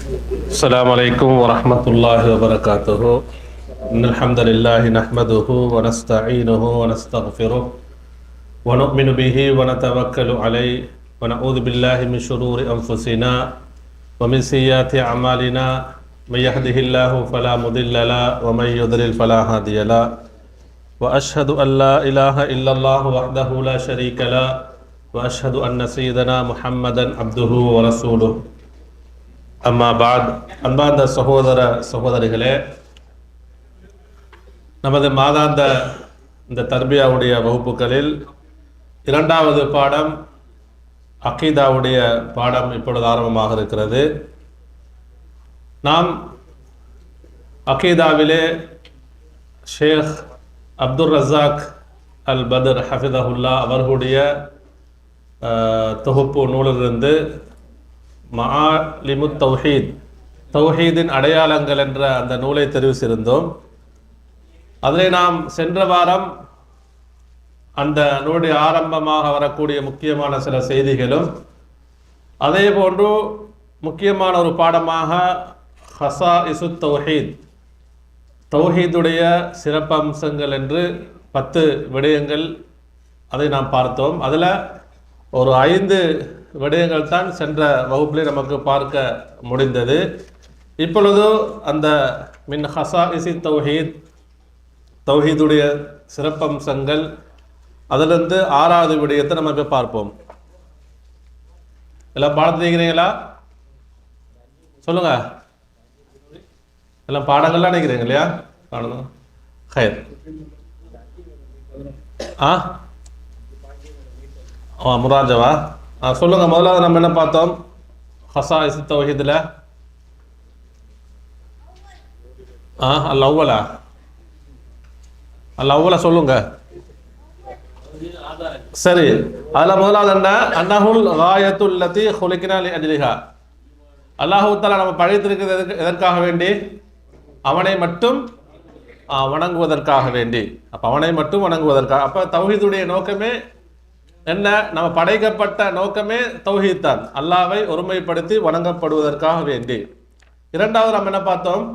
السلام عليكم ورحمة الله وبركاته. إن الحمد لله نحمده ونستعينه ونستغفره ونؤمن به ونتوكل عليه ونعوذ بالله من شرور أنفسنا ومن سيئات أعمالنا. من يهده الله فلا مضل له ومن يضلل فلا هادي له. وأشهد أن لا إله إلا الله وحده لا شريك له وأشهد أن سيدنا محمدا عبده ورسوله. அம்மா பாத். அன்பார்ந்த சகோதர சகோதரிகளே, நமது மாதாந்த இந்த தர்பியாவுடைய வகுப்புகளில் இரண்டாவது பாடம் அகீதாவுடைய பாடம் இப்பொழுது ஆரம்பமாக இருக்கிறது. நாம் அகீதாவிலே ஷேக் அப்துல் ரஸாக் அல் பத்ர் ஹஃபிதஹுல்லா அவர்களுடைய தொகுப்பு நூலிலிருந்து மஆலிமுத் தௌஹீத், தௌஹீதின் அடையாளங்கள் என்ற அந்த நூலை தெரிவு செய்திருந்தோம். அதிலே நாம் சென்ற வாரம் அந்த நூலுடைய ஆரம்பமாக வரக்கூடிய முக்கியமான சில செய்திகளும், அதே போன்று முக்கியமான ஒரு பாடமாக ஹஸாஇஸு தௌஹீத், தௌஹீதுடைய சிறப்பம்சங்கள் என்று 10 விடயங்கள் அதை நாம் பார்த்தோம். அதில் ஒரு 5 விடயங்கள் தான் சென்ற வகுப்பிலே நமக்கு பார்க்க முடிந்தது. இப்பொழுது அந்த மின் ஹஸாஇஸி தௌஹீத், தௌஹீதுடைய சிறப்பம்சங்கள், அதிலிருந்து 6வது விடயத்தை நம்ம இப்போ பார்ப்போம். எல்லாம் பாடத்துக்கிறீங்களா? சொல்லுங்க. எல்லாம் பாடங்கள்லாம் நினைக்கிறீங்க இல்லையா? பாடம் ஹைர். முராஜவா சொல்லுங்க. முதலாவது நம்ம என்ன பார்த்தோம் ஹஸாஇஸு தௌஹீதில்? அல் அவ்வலா, அல் அவ்வலா சொல்லுங்க. சரி, அதில் முதலாவது என்ன? அன்னஹுல் காயத்துல் லதி ஹுலிக்னா லிஅஜ்லிஹா. அல்லாஹ் தஆலா நம்ம படைத்திருக்கிறது எதற்காக வேண்டி? அவனை மட்டும் வணங்குவதற்காக வேண்டி. அப்போ அவனை மட்டும் வணங்குவதற்காக. அப்போ தௌஹீதுடைய நோக்கமே என்ன? நம்ம படைக்கப்பட்ட நோக்கமே தௌஹீத் தான், அல்லாஹ்வை ஒருமைப்படுத்தி வணங்கப்படுவதற்காக வேண்டி. இரண்டாவது நம்ம என்ன பார்த்தோம்?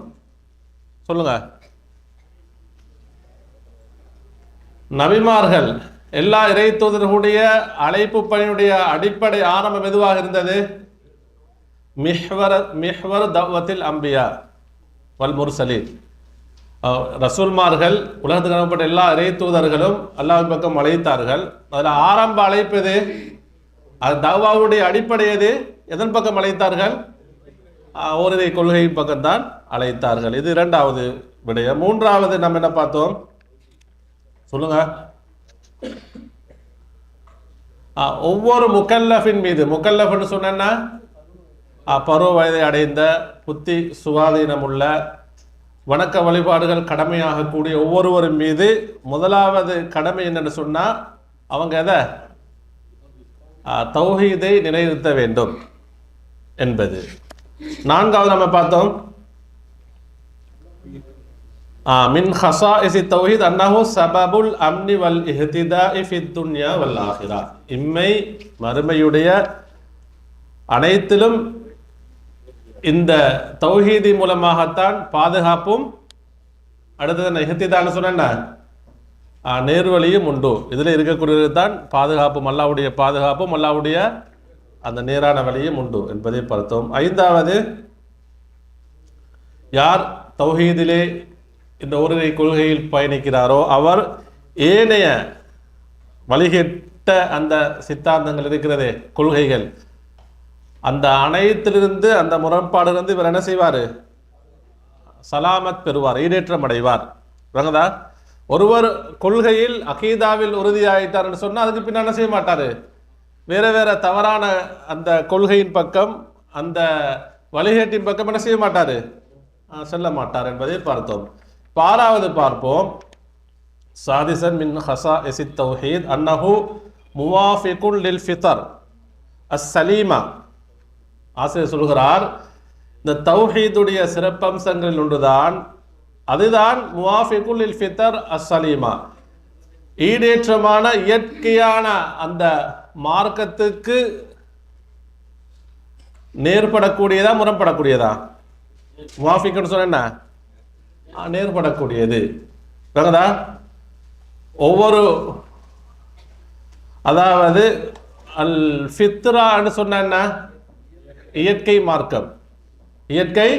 சொல்லுங்க. நபிமார்கள், எல்லா இறை தூதர்களுடைய அழைப்பு பணியுடைய அடிப்படை ஆரம்பம் எதுவாக இருந்தது? மிஹ்வர் தஅவத்தில் அம்பியா வல் முர்சலீன். ரசூல்மார்கள், உலகத்துக்கு அனுப்பப்பட்ட எல்லா இறை தூதர்களும் அல்லாஹ்வின் பக்கம் அழைத்தார்கள். அதில் ஆரம்ப அழைப்பது, அது தஅவாவுடைய அடிப்படை எது? எதன் பக்கம் அழைத்தார்கள்? ஓரிரை கொள்கையின் பக்கம்தான் அழைத்தார்கள். இது இரண்டாவது விடயம். மூன்றாவது நம்ம என்ன பார்த்தோம்? சொல்லுங்க. ஒவ்வொரு முக்கல்லஃபின் மீது, முக்கல்லஃப்னு சொன்னா பருவ வயதை அடைந்த, புத்தி சுவாதீனம் உள்ள, வணக்க வழிபாடுகள் கடமையாகக்கூடிய ஒவ்வொருவரும் மீது முதலாவது கடமை என்னன்னு சொன்னால் அவங்க எதை? தௌஹீதை நிலைநிறுத்த வேண்டும் என்பது. நான்காவது நம்ம பார்த்தோம் மின் ஹஸாஇஸி தௌஹீத் அன்னஹு சபபுல் அம்னி வல் இஹ்திதாஇ ஃபித் துன்யா வல் ஆখিরা. இம்மை மறுமையுடைய அனைத்திலும் இந்த தௌஹீதி மூலமாகத்தான் பாதுகாப்பும், அடுத்தது இஹ்திதான்னு சொன்ன நேர்வழியும் உண்டு. இதில் இருக்கக்கூடியது தான் பாதுகாப்பும், அல்லாஹ்வுடைய பாதுகாப்பும், அல்லாஹ்வுடைய அந்த நேரான வழியும் உண்டு என்பதை பார்த்தோம். ஐந்தாவது, யார் தௌஹீதிலே இந்த ஓரிரை கொள்கையில் பயணிக்கிறாரோ அவர் ஏனைய வழிகெட்ட அந்த சித்தாந்தங்கள் இருக்கிறதே, கொள்கைகள், அந்த அனைத்திலிருந்து, அந்த முரண்பாடிலிருந்து இவர் என்ன செய்வார்? சலாமத் பெறுவார், ஈடேற்றம் அடைவார். விளங்குதா? ஒருவர் கொள்கையில் அகீதாவில் உறுதியாயிட்டார்னு சொன்னால் அதுக்கு பின்ன என்ன செய்ய மாட்டார்? வேற வேற தவறான அந்த கொள்கையின் பக்கம், அந்த வழிகேட்டின் பக்கம் என்ன செய்ய மாட்டார்? செல்ல மாட்டார் என்பதை பார்த்தோம். 6வது பார்ப்போம். சாதிசன் மின் ஹஸாஇஸி தௌஹீத் அன்னஹு முவாஃபிகுன் லில் ஃபித்ர் அஸ்ஸலீமா. ஆசிரியர் சொல்கிறார், இந்த தௌஹீதுடைய சிறப்பம்சங்களில் ஒன்றுதான், அதுதான் முவாஃபிகுன் லில் ஃபித்ர் அஸ்ஸலீமா, ஈடேற்றமான இயற்கையான அந்த மார்க்கத்துக்கு நேர்படக்கூடியதா முரண்படக்கூடியதா? முவாஃபிக்னு சொன்ன என்ன? நேர்படக்கூடியது. விளங்குதா? ஒவ்வொரு அதாவது அல் ஃபித்ரான்னு சொன்ன என்ன? இயற்கை மார்க்கம். இயற்கை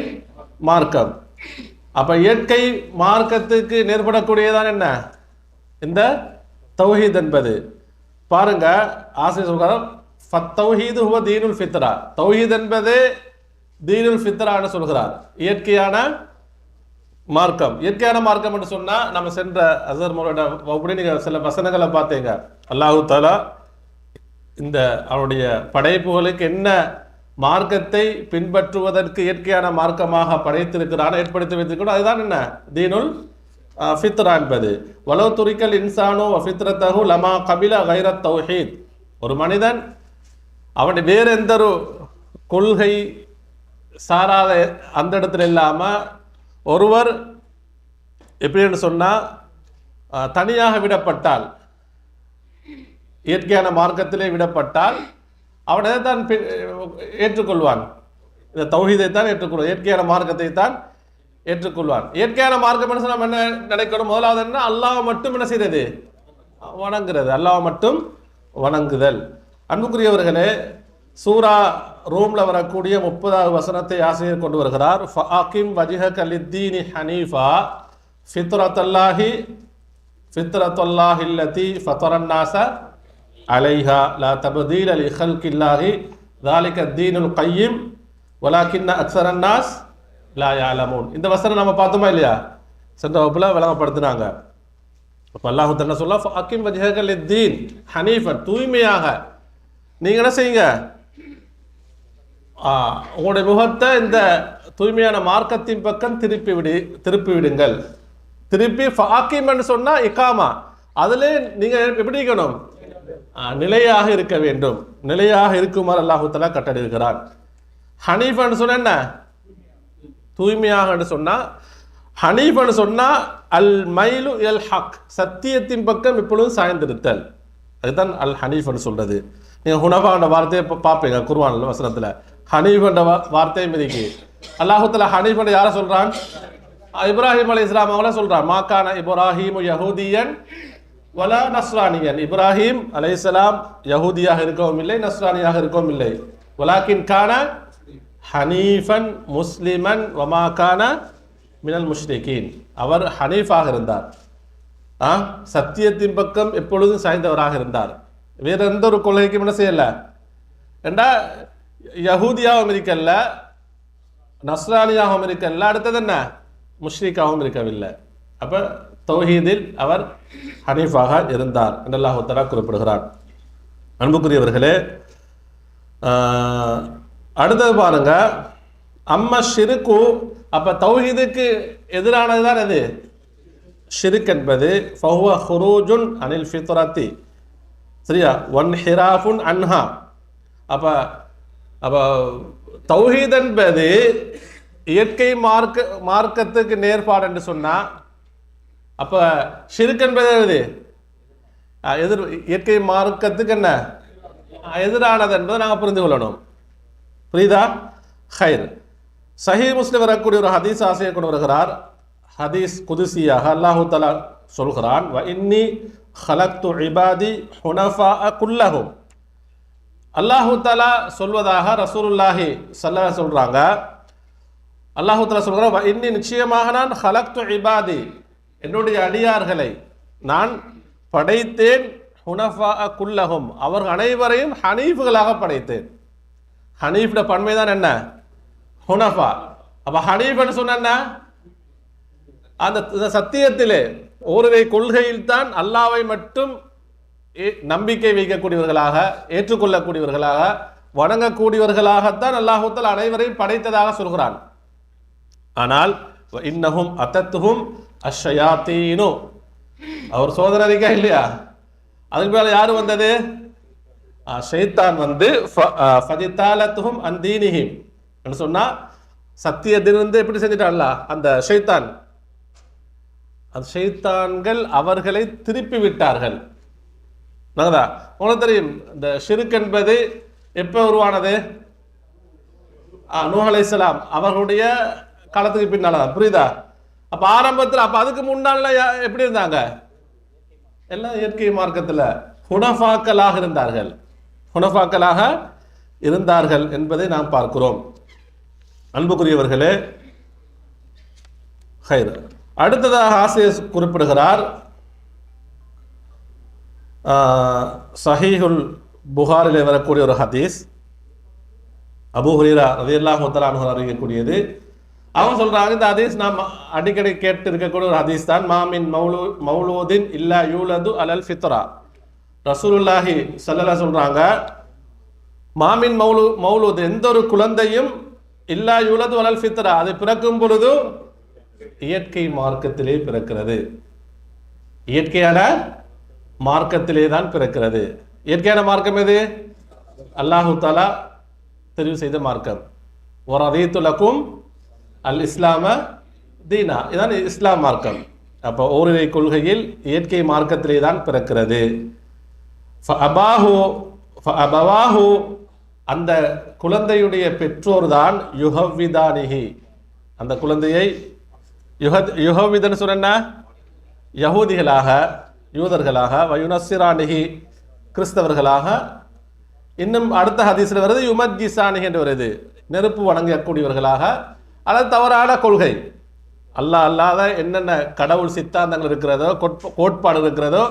மார்க்கம். அப்ப இயற்கை மார்க்கத்துக்கு நேர்படக்கூடியதான் என்ன? இந்த தௌஹீத் என்பது. பாருங்க, ஆசிரியர் சொல்றார் ஃபத்தௌஹீது ஹுவ தீனுல் ஃபித்ரா. தௌஹீத் என்பது தீனுல் ஃபித்ரான்னு சொல்கிறார். இயற்கையான மார்க்கம். இயற்கையான மார்க்கம் என்று சொன்னா நம்ம சென்ற அசர் மோலோட அப்படி நீங்க சில வசனங்களை பார்த்தீங்க. அல்லாஹு தஆலா இந்த அவருடைய படைப்புகளுக்கு என்ன மார்க்கத்தை பின்பற்றுவதற்கு இயற்கையான மார்க்கமாக படைத்திருக்கிறான், ஏற்படுத்தி வைத்திருக்கிறோம். அதுதான் என்ன? தீனுல் ஃபித்ரா என்பது. வலவ் துரிக்கல் இன்சானோ ஃபித்ரத்தஹு லமா கபில கைரத் தௌஹீத். ஒரு மனிதன் அவன் வேற எந்த ஒரு கொள்கை சாராத அந்த இடத்துல இல்லாம ஒருவர் எப்படின்னு சொன்னா தனியாக விடப்பட்டால், இயற்கையான மார்க்கத்திலே விடப்பட்டால் அவன் எதைத்தான் ஏற்றுக்கொள்வான்? இந்த தௌஹீதை தான் ஏற்றுக்கொள்வான். இயற்கையான மார்க்கத்தை தான் ஏற்றுக்கொள்வான். இயற்கையான மார்க்கம் நம்ம என்ன நினைக்கணும்? முதலாவது என்ன? அல்லாஹ் மட்டும் என்ன செய்யறது? வணங்குறது. அல்லாஹ் மட்டும் வணங்குதல். அன்புக்குரியவர்களே, சூரா ரூம்ல வரக்கூடிய 30வது வசனத்தை ஆசிரியர் கொண்டு வருகிறார். ஃபஅகிம் வஜ்ஹக லித்தீனி ஹனீஃபா ஃபித்ரத்தல்லாஹி அல்லதி ஃபதரன்னாஸ அலைஹா லா தப்தீல லிஹல்கில்லாஹி ذلك الدين القيم ولكن اكثر الناس لا يعلمون. இந்த வசனம் நம்ம பார்த்தோமா இல்லையா? சென்ற வகுப்புல விளங்கப்படுத்தினாங்க. அப்ப அல்லாஹ் தஆலா சொல்ல ஃபஅகிம் வஜ்ஹக லித்தீன் ஹனீஃபன், தூய்மையாக நீங்க என்ன செய்யுங்க? உங்களுடைய முகத்தை இந்த தூய்மையான மார்க்கத்தின் பக்கம் திருப்பி விடுங்கள். திருப்பி ஃபாக்கிம்னு சொன்னா இகாமா, அதுல நீங்க எப்படி இருக்கணும்? நிலையாக இருக்க வேண்டும். நிலையாக இருக்குமாறு அல்லாஹ் தஆலா கட்டளையிடுகிறார். ஹனீஃபன்னு சொன்ன என்ன? தூய்மையாக சொன்னா, ஹனீஃபன்னு சொன்னா அல் மைலு இலல் ஹக், சத்தியத்தின் பக்கம் எப்பொழுதும் சாய்ந்திருத்தல். அதுதான் அல் ஹனீஃபன்னு சொல்றது. நீங்க ஹுனஃபான்ற வார்த்தையை பார்ப்பீங்க குர்ஆன்ல வசனத்துல. ஹனீஃபன்ற வார்த்தை மீதிக்கு அல்லாஹ் தஆலா ஹனீஃபன் யாரை சொல்றான்? இப்ராஹிம் அலைஹிஸ்ஸலாம் அவங்கள சொல்றான். மாகான இப்ராஹிமு யஹூதியன் வலா நஸ்ரானியன். இப்ராஹிம் அலைஹிஸ்ஸலாம் யஹூதியாக இருக்கவும் இல்லை, நஸ்ரானியாக இருக்கவும் இல்லை. வலாக்கின் கான ஹனீஃபன் முஸ்லிமன் வமா கான மினல் முஷ்ரிகீன். அவர் ஹனீஃபாக இருந்தார். சத்தியத்தின் பக்கம் எப்பொழுதும் சாய்ந்தவராக இருந்தார். வேற எந்த ஒரு கொள்கைக்கும் என்ன செய்யல என்றா யஹூதியாகவும் இருக்கல்ல, நஸ்ரானியாகவும் இருக்கல்ல, அடுத்தது என்ன? முஷ்ரிக்காகவும் இருக்கவில்லை. அப்ப தௌஹீதில் அவர் ஹனீஃபாக இருந்தார் என்று அல்லாஹ் தஆலா குறிப்பிடுகிறார். அன்புக்குரியவர்களே, அடுத்தது பாருங்க, அம்ம ஷிருக்கு. அப்ப தௌஹீதுக்கு எதிரானதுதான் எது? ஷிர்க் என்பது ஃபஹுவ ஹுரூஜுன் அனில் ஃபித்ரத்தி, சரியா, வன்ஹிராஃபுன் அன்ஹா. அப்ப அப்ப தௌஹீத் என்பது இயற்கை மார்க்கத்துக்கு நேர்பாடு என்று சொன்னா, அப்ப ஷிர்க் என்பது எதிர் இயற்கை மார்க்கத்துக்கு என்ன எதிரானது என்பதை நாங்கள் புரிந்து கொள்ளணும். புரியுதா? ஹைர். சஹீஹ் முஸ்லிம் வரக்கூடிய ஒரு ஹதீஸ் ஆசிரியர் கொண்டு வருகிறார். ஹதீஸ் குதுசியாக அல்லாஹு தஆலா சொல்கிறான், வ இன்னி ஹலக்து இபாதி ஹுனஃபா குல்லஹும். அல்லாஹு தஆலா சொல்வதாக ரசூலுல்லாஹி ஸல்லல்லாஹு அலைஹி சொல்றாங்க. அல்லாஹு தஆலா சொல்கிறார், வ இன்னி நிச்சயமாக நான் ஹலக்து இபாதி, என்னுடைய அடியார்களை நான் படைத்தேன், ஹுனஃபா குல்லஹும், அவர்கள் அனைவரையும் ஹனீஃப்களாக படைத்தேன். ஹனீஃப்ட பன்மை தான் என்ன? ஹுனஃபா. அப்ப ஹனீஃப்னு சொன்ன என்ன? அந்த சத்தியத்திலே ஒருவை கொள்கையில் தான் அல்லாஹ்வை மட்டும் நம்பிக்கை வைக்கக்கூடியவர்களாக, ஏற்றுக்கொள்ளக்கூடியவர்களாக, வணங்கக்கூடியவர்களாகத்தான் அல்லாஹ் தஆலா அனைவரையும் படைத்ததாக சொல்கிறான். ஆனால் இன்னஹும் அத்தத்துஹும் அஷ்ஷயாத்தீனு, அவர் சோதனை இருக்கா இல்லையா? அதுக்கு மேல யாரு வந்தது? ஷைத்தான் வந்து ஃபஜிதாலத்துஹும் அன் தீனிஹிம் என்று சொன்னா, சத்தியத்திலிருந்து எப்படி செஞ்சிட்டான்ல அந்த ஷைத்தான், அந்த ஷைத்தான்கள் அவர்களை திருப்பி விட்டார்கள். உங்களுக்கு தெரியும், இந்த ஷிர்க் என்பது எப்போ உருவானது? நூஹ் அலைஹிஸ்ஸலாம் அவர்களுடைய காலத்துக்கு பின்னால தான். புரியுதா? அப்ப ஆரம்பத்தில் அப்ப அதுக்கு முன்னால எப்படி இருந்தாங்க? எல்லாம் இயற்கை மார்க்கத்தில் ஹுனஃபாக்களாக இருந்தார்கள், ஹுனஃபாக்களாக இருந்தார்கள் என்பதை நாம் பார்க்கிறோம். அன்புக்குரியவர்களே, ஹைர். அடுத்ததாக ஆசிரியர் குறிப்பிடுகிறார், சஹீஹுல் புகாரிலே வரக்கூடிய ஒரு ஹதீஸ், அபூ ஹுரைரா ரலியல்லாஹு தஆலா அன்ஹு அறிவிக்கக்கூடியது. அவங்க சொல்றாங்க, இந்த ஹதீஸ் நாம் அடிக்கடி கேட்டு இருக்கக்கூடிய ஒரு ஹதீஸ் தான். மாமின் மௌலூதின் இல்லா யூலது அலல் ஃபித்ரா. ரசூலுல்லாஹி ஸல்லல்லாஹு அலைஹி சொல்றாங்க, மாமின் மௌலூத், எந்த ஒரு குழந்தையும் இல்லா யூலது அலல் ஃபித்ரா, அது பிறக்கும் பொழுது இயற்கை மார்க்கத்திலே பிறக்கிறது. இயற்கையான மார்க்கத்திலே தான் பிறக்கிறது. இயற்கையான மார்க்கம் எது? அல்லாஹு தஆலா தெரிவு செய்த மார்க்கம். வரதீது லக்கும் அல் இஸ்லாம தீனா, இதான் இஸ்லாம் மார்க்கம். அப்போ ஓரிரை கொள்கையில் இயற்கை மார்க்கத்திலே தான் பிறக்கிறது. அபவாஹு, அந்த குழந்தையுடைய பெற்றோர் தான் யுஹவ்விதானிஹி, அந்த குழந்தையை யுஹவ்விதன் சொன்னா யஹூதிகளாக, யூதர்களாக, வயுனஸ்ஸிரானிஹி, கிறிஸ்தவர்களாக, இன்னும் அடுத்த ஹதீஸில் வருது யுமஜ்ஜிசானிஹி என்று வருது, நெருப்பு வணங்கக்கூடியவர்களாக. அல்லது தவறான கொள்கை, அல்லாஹ் அல்லாத என்னென்ன கடவுள் சித்தாந்தங்கள் இருக்கிறதோ, கோட்பாடு இருக்கிறதோ,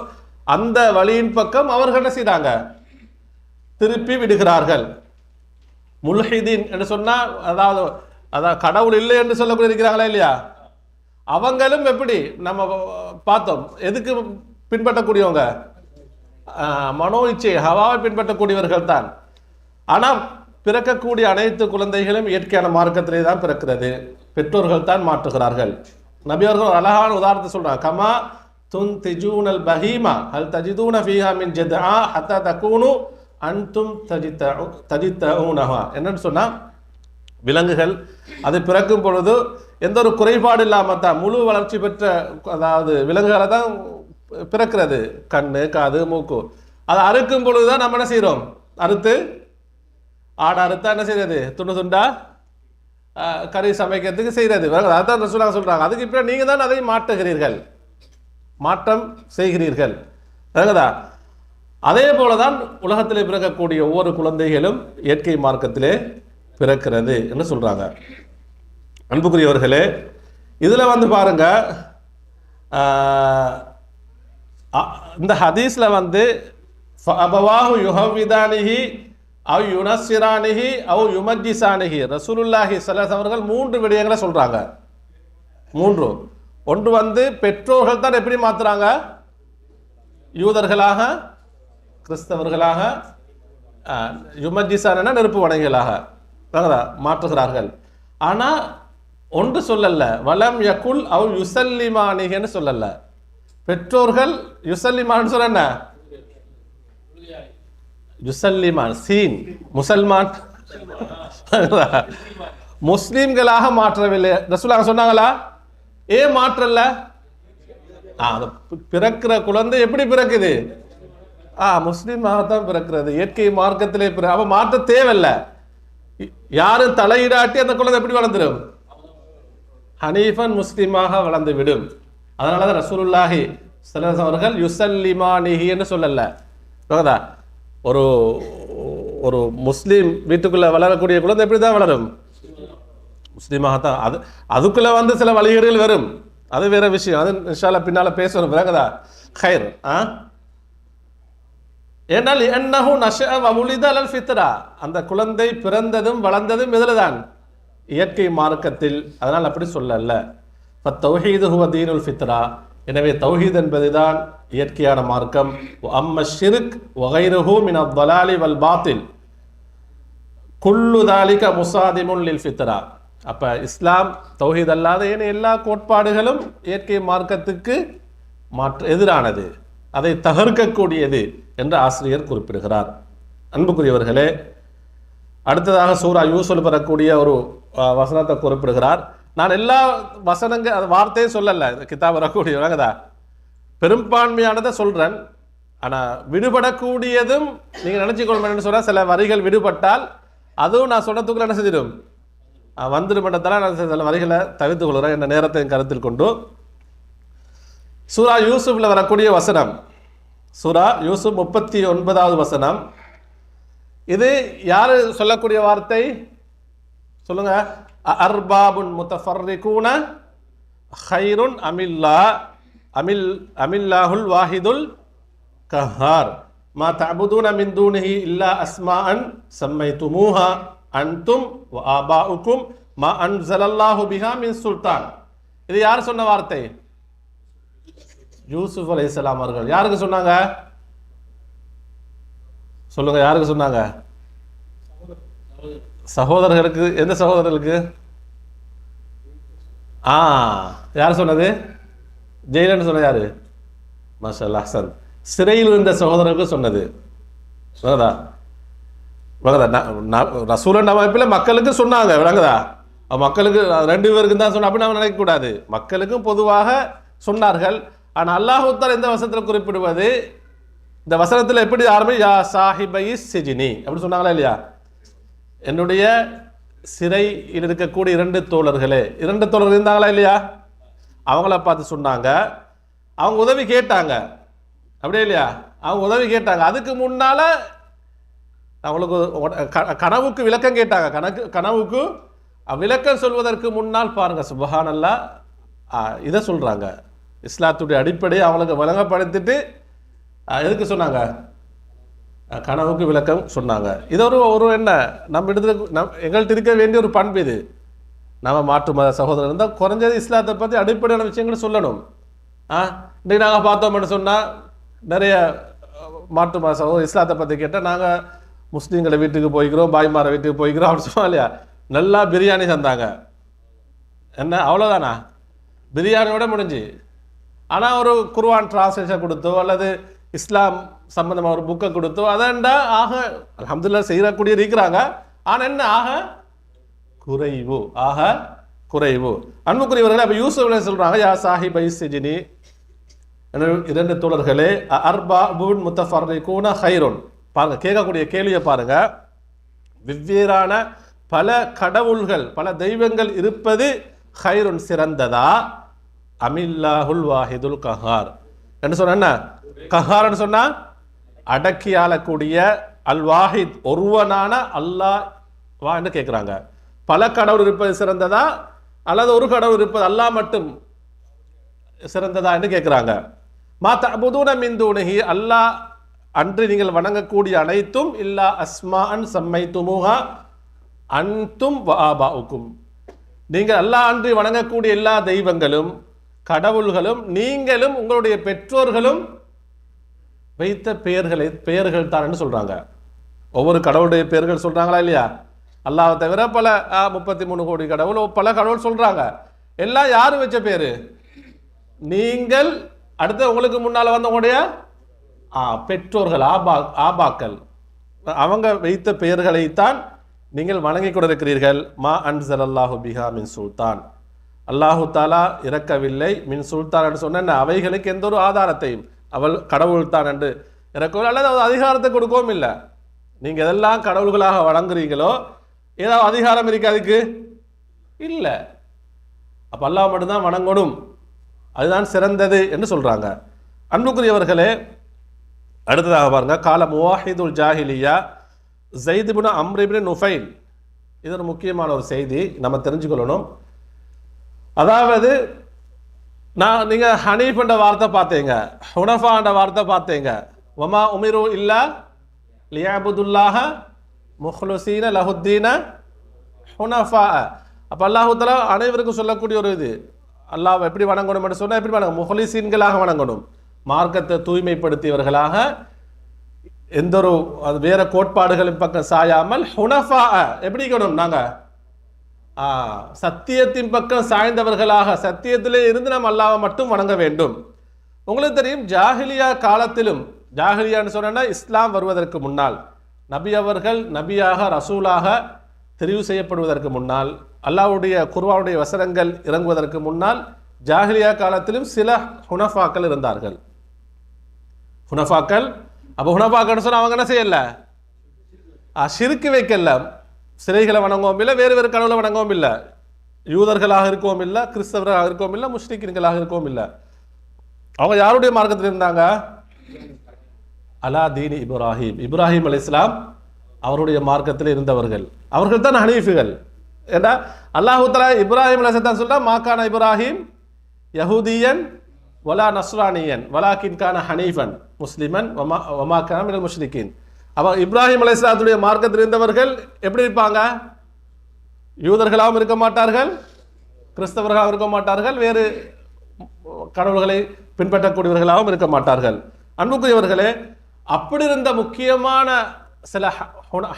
அந்த வழியின் பக்கம் அவர்கள் என்ன செய்றாங்க? திருப்பி விடுகிறார்கள். முல்ஹிதீன் என்று சொன்னால் அதாவது கடவுள் இல்லை என்று சொல்லக்கூடிய இருக்கிறாங்களா இல்லையா? அவங்களும் எப்படி நம்ம பார்த்தோம், எதுக்கு பின்பற்றக்கூடியவங்க? மனோ இச்சை, ஹவாவை பின்பற்றக்கூடியவர்கள் தான். ஆனால் பிறக்கக்கூடிய அனைத்து குழந்தைகளும் இயற்கையான மார்க்கத்திலே தான் பிறக்கிறது. பெற்றோர்கள் தான் மாற்றுகிறார்கள். நபி அவர்கள் ஒரு அழகான உதாரணத்தை சொல்றாங்க. கமா துன் திஜூனல் பஹீமா ஹல் தஜிதூன ஃபீஹா மின் ஜத்ஆ ஹத்தா தகூனு அன்தும் தஜித்தஊனஹா. என்னன்னு சொன்னா, விலங்குகள் அது பிறக்கும் பொழுது எந்த ஒரு குறைபாடு இல்லாமல் தான் முழு வளர்ச்சி பெற்ற, அதாவது விலங்குகளை தான் பிறக்கிறது. கண்ணு, காது, மூக்கு. அதை அறுக்கும் பொழுதுதான் நம்ம என்ன செய்யறோம்? அறுத்து ஆடை அறுத்தா என்ன செய்யறது? துண்டு துண்டா கறி சமைக்கிறதுக்கு செய்யறது. அதான் ரசூலுல்லாஹ் சொல்றாங்க, அதுக்கு இப்போ நீங்க தான் அதை மாற்றுகிறீர்கள், மாற்றம் செய்கிறீர்கள். அதே போலதான் உலகத்திலே பிறக்கக்கூடிய ஒவ்வொரு குழந்தைகளும் இயற்கை மார்க்கத்திலே பிறக்கிறது என்று சொல்றாங்க. அன்புக்குரியவர்களே, இதுல பாருங்க, இந்த ஹதீஸ்ல அபவாஹு யுஹவ்விதானிஹி அவ் யுனஸ்ஸிரானிஹி அவ் யுமஜ்ஜிசானிஹி, ரசூலுல்லாஹி ஸல்லல்லாஹு அலைஹி அவர்கள் 3 விடயங்களை சொல்றாங்க. 3. ஒன்று பெற்றோர்கள் தான் எப்படி மாத்துறாங்க? யூதர்களாக, கிறிஸ்தவர்களாக, யுமஜ்ஜிசான நெருப்பு வணங்கிகளாக மாற்றுகிறார்கள். ஆனா ஒன்று சொல்லல, வலம் யகுல் அவ் யுசல்லிமானிஹன்னு சொல்லல. பெற்றோர்கள் யுசல்லிமான் சொல்ல, யுசல்லிமான் சீன் முசல்மான் முஸ்லிம்களாக மாற்றவில்லை. ரசூலுல்லாஹ் சொன்னாங்களா? ஏன் மாற்றல? பிறக்கிற குழந்தை எப்படி பிறக்குது? முஸ்லீமாகத்தான் பிறக்கிறது. இயற்கை மார்க்கத்திலே அவ மாற்ற தேவையில்லை. யாரும் தலையிடாட்டி அந்த குழந்தை எப்படி வளர்ந்துடும்? ஹனீஃபன் முஸ்லீமாக வளர்ந்து விடும். அதனாலதான் ரசூலுல்லாஹி ஸல்லல்லாஹு அலைஹி அவர்கள் யுசல்லிமானிஹி என்று சொல்லல. ஒரு ஒரு முஸ்லீம் வீட்டுக்குள்ள வளரக்கூடிய குழந்தை எப்படி தான் வளரும்? முஸ்லீமாகத்தான். அதுக்குள்ள சில வழிகேடுகள் வரும், அது வேற விஷயம். அது இன்ஷா அல்லாஹ் பின்னால பேசணும். பிறகுதா ஹைர். ஏனால் என்னஹு நஷஅ வ உலித அலல் ஃபித்ரா, அந்த குழந்தை பிறந்ததும் வளர்ந்ததும் எதில்தான்? இயற்கை மார்க்கத்தில். அதனால் அப்படி சொல்லல. ஃபத்தௌஹீது ஹுவ தீனுல் ஃபித்ரா, எனவே தௌஹீத் என்பதுதான் இயற்கையான மார்க்கம். அம்ம ஷிர்க் வ கைருஹு மின் அத்-தலாலி வல் பாத்தில் குல்லு தாலிக முசாதிமுன் லில் ஃபித்ரா. அப்ப இஸ்லாம் தௌஹீத் அல்லாத எல்லா கோட்பாடுகளும் இயற்கை மார்க்கத்துக்கு எதிரானது, அதை தகர்க்கக்கூடியது என்று ஆசிரியர் குறிப்பிடுகிறார். அன்புக்குரியவர்களே, அடுத்ததாக சூரா யூசுஃப் பெறக்கூடிய ஒரு வசனத்தை குறிப்பிடுகிறார். நான் எல்லா வார்த்தையும் சொல்லல, கிதாப் வரக்கூடியவங்கதா பெரும்பான்மையானதை சொல்றேன். ஆனா விடுபடக்கூடியதும் நீங்க நினைச்சுக்கொள்ளணும்னு சொன்னா, சில வரிகள் விடுபட்டால் அதுவும் நான் சொன்னதுக்குள்ள என்ன செஞ்சிடும்? வந்துடுமன்றதால நான் சில வரிகளை தவிர்த்து கொள்கிறேன் என்ற நேரத்தை கருத்தில் கொண்டு. சூரா யூசுஃபில் வரக்கூடிய வசனம், சூரா யூசுப் 39வது வசனம். இது யாரு சொல்லக்கூடிய வார்த்தை சொல்லுங்க? அர்பாபுன் முத்தஃபர்ரிகூன ஹைருன் அமில்லாஹுல் வாஹிதுல் கஹார் மா தஅபுதூன மின் தூனிஹி இல்லா அஸ்மாஅன் சம்மைதுமூஹா அன்தும் வ ஆபாஉக்கும் மா அன்ஸலல்லாஹு பிஹா மின் சுல்தான். இது யார் சொன்ன வார்த்தை? யூசுப் அலைஹிஸ்ஸலாம் அவர்கள். யாருக்கு சொன்னாங்க சொல்லுங்க? யாருக்கு சொன்னாங்க? சகோதரர்களுக்கு. எந்த சகோதரர்களுக்கு? யார் சொன்னது? ஜெயிலன்னு சொன்ன யாரு? மாஷா அல்லாஹ், ஹசன். சிறையில் இருந்த சகோதரருக்கு சொன்னது. ரசூலன் அமைப்பில் மக்களுக்கு சொன்னாங்க. விளங்குதா? மக்களுக்கு 2 பேருக்கு தான் சொன்ன அப்படி நம்ம நினைக்கக்கூடாது. மக்களுக்கும் பொதுவாக சொன்னார்கள். ஆனால் அல்லாஹ் தஆலா இந்த வசனத்தில் குறிப்பிடுவது, இந்த வசனத்தில் எப்படி ஆரம்பி யா சாஹிபை சிஜினி அப்படி சொன்னாங்களா இல்லையா? என்னுடைய சிறையில் இருக்கக்கூடிய 2 தோழர்களே. 2 தோழர்கள் இருந்தாங்களா இல்லையா? அவங்கள பார்த்து சொன்னாங்க. அவங்க உதவி கேட்டாங்க, அப்படியே இல்லையா? அவங்க உதவி கேட்டாங்க. அதுக்கு முன்னால அவங்களுக்கு கனவுக்கு விளக்கம் கேட்டாங்க. கனவுக்கு விளக்கம் சொல்வதற்கு முன்னால் பாருங்க, சுப்ஹானல்லாஹ், இதை சொல்றாங்க. இஸ்லாத்துடைய அடிப்படையை அவங்களுக்கு விளங்கப்படுத்திட்டு எதுக்கு சொன்னாங்க? கனவுக்கு விளக்கம் சொன்னாங்க. இது ஒரு என்ன நம்ம இடத்துல எங்கள்கிட்ட இருக்க வேண்டிய ஒரு பண்பு. இது நம்ம மாற்று மத சகோதரர் இருந்தால் குறைஞ்சது இஸ்லாத்தை பற்றி அடிப்படையான விஷயங்களை சொல்லணும். இன்றைக்கு நாங்கள் பார்த்தோம்னு சொன்னால் நிறைய மாற்று மத சகோதரர் இஸ்லாத்தை பற்றி கேட்டால் நாங்கள் முஸ்லீம்களை வீட்டுக்கு போய்க்கிறோம், பாய்மார வீட்டுக்கு போய்க்கிறோம் அப்படின்னு சொன்னா இல்லையா? நல்லா பிரியாணி தந்தாங்க. என்ன அவ்வளோதானா? பிரியாணியோட முடிஞ்சு. ஆனால் ஒரு குர்ஆன் டிரான்ஸ்லேஷன் கொடுத்தோ அல்லது இஸ்லாம் சம்பந்தமாக ஒரு புக்கை கொடுத்தோ அதண்டா ஆக அல்ஹம்துலில்லாஹ் செய்யக்கூடிய இருக்கிறாங்க. ஆனால் என்ன ஆக குறைவு, ஆக குறைவு. அன்புக்குரியவர்களே, அப்போ யூசுப் சொல்றாங்க யா சாஹிபை சிஜ்னி, 2 தோழர்களே, அர்பாபுன் முத்தஃபர்ரிகூன ஹைருன். பாருங்க, கேட்கக்கூடிய கேள்வியை பாருங்க. வெவ்வேறான பல கடவுள்கள், பல தெய்வங்கள் இருப்பது ஹைருன் சிறந்ததா, அமில்லாஹுல் வாஹிதுல் கஹார் என்று சொன்ன கஹார்னு சொன்னா அடக்கி ஆளக்கூடிய, அல் வாஹித் ஒருவனான அல்லாஹ் வா என்று கேட்குறாங்க. பல கடவுள் இருப்பது சிறந்ததா அல்லது ஒரு கடவுள் இருப்பது அல்லாஹ் மட்டும் சிறந்ததா என்று கேட்குறாங்க. மா தஅபுதூன மின் தூனிஹி, அல்லாஹ் அன்று நீங்கள் வணங்கக்கூடிய அனைத்தும் இல்லா அஸ்மாஅன் சம்மைதுமூஹா அன்தும் வ ஆபாஉக்கும், நீங்கள் அல்லாஹ் அன்று வணங்கக்கூடிய எல்லா தெய்வங்களும் கடவுள்களும் நீங்களும் உங்களுடைய பெற்றோர்களும் வைத்த பெயர்கள் தான் சொல்றாங்க. ஒவ்வொரு கடவுளுடைய பெயர்கள் சொல்றாங்களா இல்லையா? அல்லாஹ்வை தவிர பல 33 கோடி கடவுள், பல கடவுள் சொல்றாங்க. எல்லாம் யாரு வச்ச பேரு? நீங்கள் அடுத்த உங்களுக்கு முன்னால வந்த உங்களுடைய பெற்றோர்கள், ஆபாக்கள், அவங்க வைத்த பெயர்களைத்தான் நீங்கள் வணங்கி கொண்டிருக்கிறீர்கள். மா அன்ஸலல்லாஹு பிஹா மின் சுல்தான், அல்லாஹு தாலா இறக்கவில்லை. மின் சுல்தான் என்று சொன்ன அவைகளுக்கு எந்த ஒரு ஆதாரத்தையும், அவள் கடவுள் தான் என்று இறக்கவில்லை, அல்லது அதிகாரத்தை கொடுக்கவும் இல்லை. நீங்க எதெல்லாம் கடவுள்களாக வணங்குறீங்களோ ஏதாவது அதிகாரம் இருக்கு அதுக்கு? இல்லை. அப்ப அல்லாஹ் மட்டும்தான் வணங்கணும், அதுதான் சிறந்தது என்று சொல்றாங்க. அன்புக்குரியவர்களே, அடுத்ததாக பாருங்க, கால முவாஹிதுல் ஜாஹிலியா ஸைத் இப்னு அம்ர் இப்னு நுஃபைல். இது ஒரு முக்கியமான ஒரு செய்தி நம்ம தெரிஞ்சுக்கொள்ளணும். அதாவது நீங்க ஹனீஃப்ன்ற வார்த்தை பார்த்தீங்க, ஹுனஃபான்ற வார்த்தை பார்த்தீங்க. வமா உமிரு இல்லா லியஅபுதுல்லாஹ முஹ்லிஸீன லஹுத்தீன ஹுனஃபா. அப்ப அல்லாஹ் தஆலா அனைவருக்கும் சொல்லக்கூடிய ஒரு இது, அல்லாஹ் எப்படி வணங்கணும் என்று சொன்னா எப்படி வணங்கணும்? முஹ்லிஸீன்களாக வணங்கணும், மார்க்கத்தை தூய்மைப்படுத்தியவர்களாக, எந்த ஒரு வேற கோட்பாடுகளின் பக்கம் சாயாமல் ஹுனஃபா எப்படி இருக்கணும்? நாங்க சத்தியத்தின் பக்கம் சாய்ந்தவர்களாக, சத்தியத்திலே இருந்து நாம் அல்லாஹ்வை மட்டும் வணங்க வேண்டும். உங்களுக்கு தெரியும், ஜாஹிலியா காலத்திலும், ஜாஹிலியான்னு சொன்னா இஸ்லாம் வருவதற்கு முன்னால், நபி அவர்கள் நபியாக ரசூலாக தெரிவு செய்யப்படுவதற்கு முன்னால், அல்லாஹ்வுடைய குர்ஆனுடைய வசனங்கள் இறங்குவதற்கு முன்னால், ஜாஹிலியா காலத்திலும் சில ஹுனஃபாக்கள் இருந்தார்கள். ஹுனஃபாக்கள், அப்போ ஹுனஃபாக்கள் சொன்னா அவங்க என்ன செய்யல? ஷிர்க் வைக்கல, சிலைகளை வணங்கவும் இல்லை, வேறு வேறு கடவுளை வணங்கவும் இல்லை, யூதர்களாக இருக்கவும் இல்லை, கிறிஸ்தவர்களாக இருக்கவும் இல்லை, முஸ்லிம்களாக இருக்கவும் இல்லை. அவங்க யாருடைய மார்க்கத்தில் இருந்தாங்க? அலா தீனி இப்ராஹிம், இப்ராஹிம் அலைஹிஸ்ஸலாம் அவருடைய மார்க்கத்தில் இருந்தவர்கள். அவர்கள் தான் ஹனீஃபிகள். ஏன்னா அல்லாஹ் தஆலா இப்ராஹிம் அலைஹிஸ்ஸலாம் சொல்றா, மாகான இப்ராஹிம் யஹூதியன் வலா நஸ்ரானியன் வலாக்கின் கான ஹனீஃபன் முஸ்லிமன் வமா கான மினல் முஷ்ரிகீன். அப்போ இப்ராஹிம் அலைஹிஸ்ஸலாத்துடைய மார்க்கத்தில் இருந்தவர்கள் எப்படி இருப்பாங்க? யூதர்களாகவும் இருக்க மாட்டார்கள், கிறிஸ்தவர்களாகவும் இருக்க மாட்டார்கள், வேறு கடவுள்களை பின்பற்றக்கூடியவர்களாகவும் இருக்க மாட்டார்கள். அன்புக்குரியவர்களே, அப்படி இருந்த முக்கியமான சில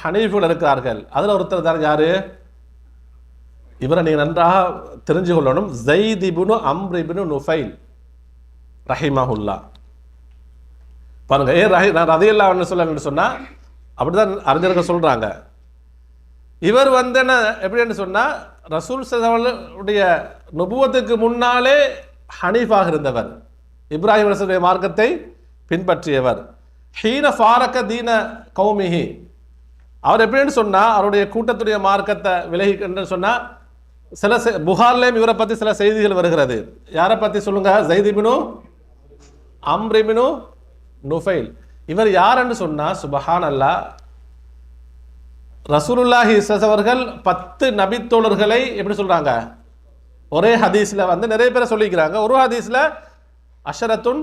ஹனீஃபுகள் இருக்கிறார்கள். அதில் ஒருத்தர் தான் யாரு? இவரை நீங்க நன்றாக தெரிஞ்சு கொள்ளணும். ஸைத் இப்னு அம்ர் இப்னு நுஃபைல் ரஹிமஹுல்லா. பாருங்க, நான் ரலியல்லாஹு அன்ஹு சொல்லணும்னு சொன்னா அப்படிதான் அறிஞர்கள் சொல்றாங்க. இவர் என்ன எப்படின்னு சொன்னா, ரசூல் ஸல்லல்லாஹு அலைஹி வஸல்லம் நுபுவத்துக்கு முன்னாலே ஹனீஃபாக இருந்தவர், இப்ராஹிம் அலைஹிஸ்ஸலாமுடைய மார்க்கத்தை பின்பற்றியவர். ஹீன ஃபாரக தீன கௌமிஹி, அவர் எப்படின்னு சொன்னா அவருடைய கூட்டத்துடைய மார்க்கத்தை விலகி என்று சொன்னா, சில புகார்லேயும் இவரை பத்தி சில செய்திகள் வருகிறது. யாரை பத்தி சொல்லுங்க? ஸைத் இப்னு அம்ர் இப்னு நுஃபைல். இவர் யார் என்று சொன்னா, சுப்ஹானல்லாஹ், ரசூலுல்லாஹி அவர்கள் 10 நபித்தோழர்களை எப்படி சொல்றாங்க? ஒரே ஹதீஸ்ல நிறைய பேரை சொல்லிக்கிறாங்க. ஒரு ஹதீஸ்ல அஷரத்துன்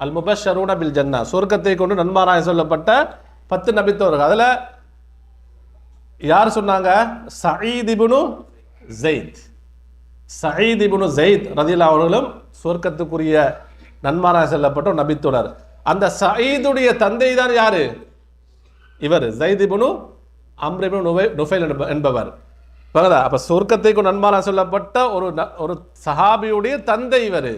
அல் முபஷரூன பில் ஜன்னா, சொர்க்கத்தை கொண்டு நன்மாராய் சொல்லப்பட்ட 10 நபித்தோழர்கள். அதுல யார் சொன்னாங்க? சயீத் இப்னு ஸைத், சயீத் இப்னு ஸைத் ரலியல்லாஹு அவர்களும் சொர்க்கத்துக்குரிய நன்மாராய் சொல்லப்பட்ட நபித்தோழர். அந்த சயீதுடைய தந்தை தான் யாரு? இவர் ஸைத் இப்னு அம்ர் இப்னு நுஃபைல் என்பவர். அப்ப சொர்க்கத்தை கொண்டு நன்மாராய் சொல்லப்பட்ட ஒரு சஹாபியுடைய தந்தை இவர்.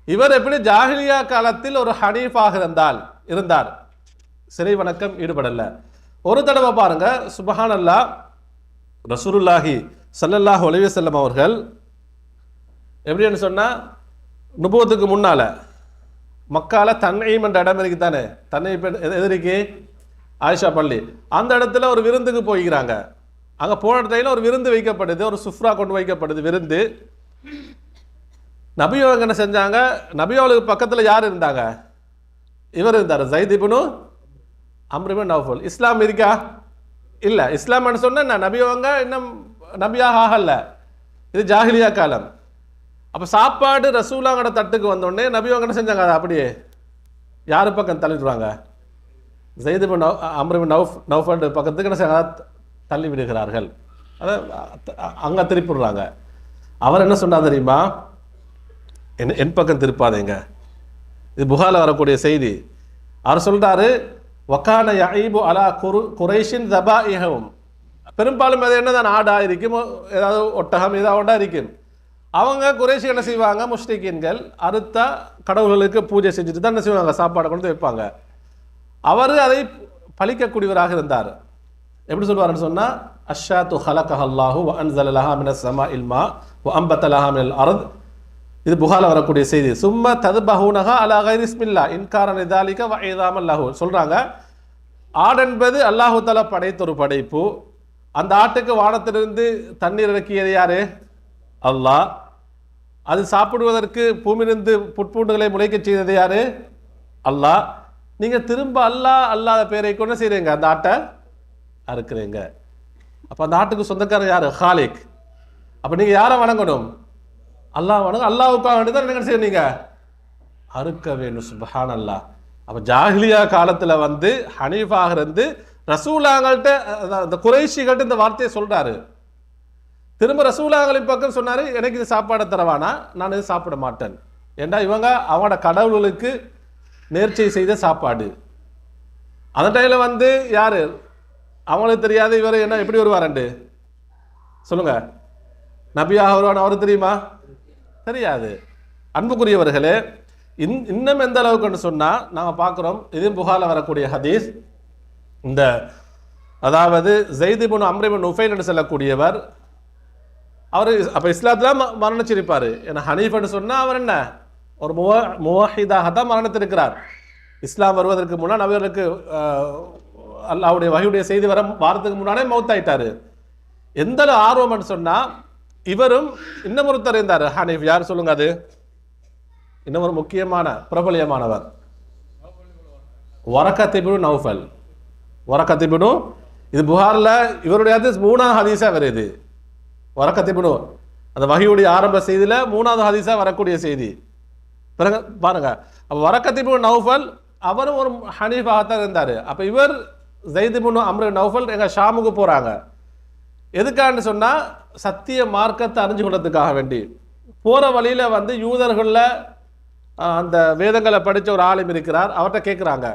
இவர் எப்படி ஜாஹிலியா காலத்தில் ஒரு ஹனீஃபாக இருந்தார், சிலை வணக்கம் ஈடுபடல. ஒரு தடவை பாருங்க, சுப்ஹானல்லாஹ், ரசூலுல்லாஹி ஸல்லல்லாஹு அலைஹி வஸல்லம் அவர்கள் எப்படின்னு சொன்னா, நுபுவத்துக்கு முன்னால மக்கால தன்ஈம் என்ற இடம் இருக்கு தானே, தன்ஈம் எதிரிக்கு ஆயிஷா பள்ளி, அந்த இடத்துல ஒரு விருந்துக்கு போய்க்கிறாங்க. அங்க போன இடத்துல ஒரு விருந்து வைக்கப்படுது, ஒரு சுஃப்ரா கொண்டு வைக்கப்படுது விருந்து. நபியவங்க என்ன செஞ்சாங்க? நபியவளுக்கு பக்கத்துல யார் இருந்தாங்க? இவர் இருந்தார், ஸைத் இப்னு அம்ர் இப்னு நௌஃபல். இஸ்லாம் இருக்கா? இல்ல. இஸ்லாம் சொன்னா நபியவங்க இன்னும் நபியாக ஆகல, இது ஜாஹிலியா காலம். அப்ப சாப்பாடு ரசூலாங்கட தட்டுக்கு வந்தோடனே நபியவங்க என்ன செஞ்சாங்க? அதை அப்படியே யாரு பக்கம் தள்ளிடுவாங்க? ஸைத் இப்னு அம்ர் இப்னு நௌஃபல் பக்கத்துக்கு என்ன செய்ய தள்ளி விடுகிறார்கள், அதை அங்க திருப்பிடுறாங்க. அவர் என்ன சொன்னா தெரியுமா? என் பக்கம் திருப்பாதீங்க. இது புகாரில் வரக்கூடிய செய்தி. அவர் சொல்றாரு, வக்கான யஈபு அலா குரைஷின் தபாயிஹும், பெரும்பாலும் அது என்னதான் ஆடா இருக்கும், ஏதாவது ஒட்டகம் ஏதாவது ஒன்றா இருக்கும். அவங்க குறைஷி என்ன செய்வாங்க? முஷ்ரிக்கீன்கள் அறுத்த கடவுள்களுக்கு பூஜை செஞ்சுட்டு தான் என்ன செய்வாங்க? சாப்பாடை கொண்டு வைப்பாங்க. அவர் அதை பழிக்கக்கூடியவராக இருந்தார். எப்படி சொல்வாருன்னு சொன்னா, அஷ்ஷாத்து ஹலகஹல்லாஹு வ அன்ஸல லஹா மினஸ் ஸமாஇல் மா வ அம்பத லஹா மினல் அர்த். இது புகாரில் வரக்கூடிய செய்தி. சும்ம தத்பஹூனஹா அலா கைரி இஸ்மில்லா இன்காரன் இதாலிக வ இதாமல் லஹு. சொல்றாங்க, ஆடு என்பது அல்லாஹு தஆலா படைத்த ஒரு படைப்பு. அந்த ஆட்டுக்கு வானத்திலிருந்து தண்ணீர் இறக்கியது யாரு? அல்லாஹ். அது சாப்பிடுவதற்கு பூமியிலிருந்து புட்பூண்டுகளை முளைக்க செய்தது யாரு? அல்லாஹ். நீங்க திரும்ப அல்லாஹ் அல்லாத பேரை கொண்டு செய்றீங்க, அந்த ஆட்டை அறுக்கிறீங்க. அப்ப அந்த ஆட்டுக்கு சொந்தக்காரர் யாரு? ஹாலிக். அப்ப நீங்க யாரை வணங்கணும்? அல்லாஹ் வணங்க. அல்லாஹ்வுக்காக வேண்டிதான் என்ன செய்யறீங்க? அறுக்க வேண்டும். சுப்ஹானல்லாஹ். அப்ப ஜாஹிலியா காலத்துல ஹனீஃபாக இருந்து ரசூலாங்கள்ட்ட, அந்த குறைஷிகள்ட்ட இந்த வார்த்தையை சொல்றாரு. திரும்ப ரசூலாங்களின் பக்கம் சொன்னாரு, எனக்கு இது சாப்பாடை தரவானா, நான் இது சாப்பிட மாட்டேன். ஏண்டா இவங்க அவங்களோட கடவுளுக்கு நேர்ச்சை செய்த சாப்பாடு. அந்த டைம்ல யாரு அவங்களுக்கு தெரியாது இவர் என்ன எப்படி வருவாரண்டு சொல்லுங்க? நபியாக வருவான் அவரு தெரியுமா? தெரியாது. அன்புக்குரியவர்களே, இன்னும் எந்த அளவுக்கு சொன்னா நாங்க பார்க்கிறோம், இதுவும் புகாரில் வரக்கூடிய ஹதீஸ். இந்த அதாவது ஸைத் இப்னு அம்ர் இப்னு நுஃபைல் என்று சொல்லக்கூடியவர், அவர் அப்ப இஸ்லாத்துல மரணிச்சிருப்பாரு. ஏன்னா ஹனீஃப்னு சொன்னா அவர் என்ன ஒரு முவஹிதாக தான் மரணித்திருக்கிறார். இஸ்லாம் வருவதற்கு முன்னால் நபிகளுக்கு அல்லாஹ்வுடைய வஹீயுடைய செய்தி வாரத்துக்கு முன்னாலே மௌத்தாயிட்டாரு. எந்த ஆர்வம்னு சொன்னா இவரும் இன்னும் ஒருத்தர் இருந்தார் ஹனீஃப். யார் சொல்லுங்க? அது இன்னும் ஒரு முக்கியமான பிரபலியமானவர் வரக்கத் இப்னு நௌஃபல். வரக்கத் இப்னு, இது புகாரில் இவருடைய ஹதீஸ் 3ஆவது ஹதீஸா வருது. வரக்கத் இப்னு அந்த வஹீயுடைய ஆரம்ப செய்தியில 3ஆவது ஹதீஸா வரக்கூடிய செய்தி. பிறகு பாருங்க, அப்போ வரக்கத் இப்னு நௌஃபல் அவரும் ஒரு ஹனீஃபாகத்தான் இருந்தார். அப்போ இவர் ஸைத் இப்னு அம்ர் நௌஃபல் எங்கள் ஷாமுக்கு போகிறாங்க. எதுக்கான்னு சொன்னால் சத்திய மார்க்கத்தை அறிஞ்சு கொள்றதுக்காக வேண்டி. போகிற வழியில் வந்து யூதர்களில் அந்த வேதங்களை படித்த ஒரு ஆளும் இருக்கிறார். அவர்கிட்ட கேட்குறாங்க,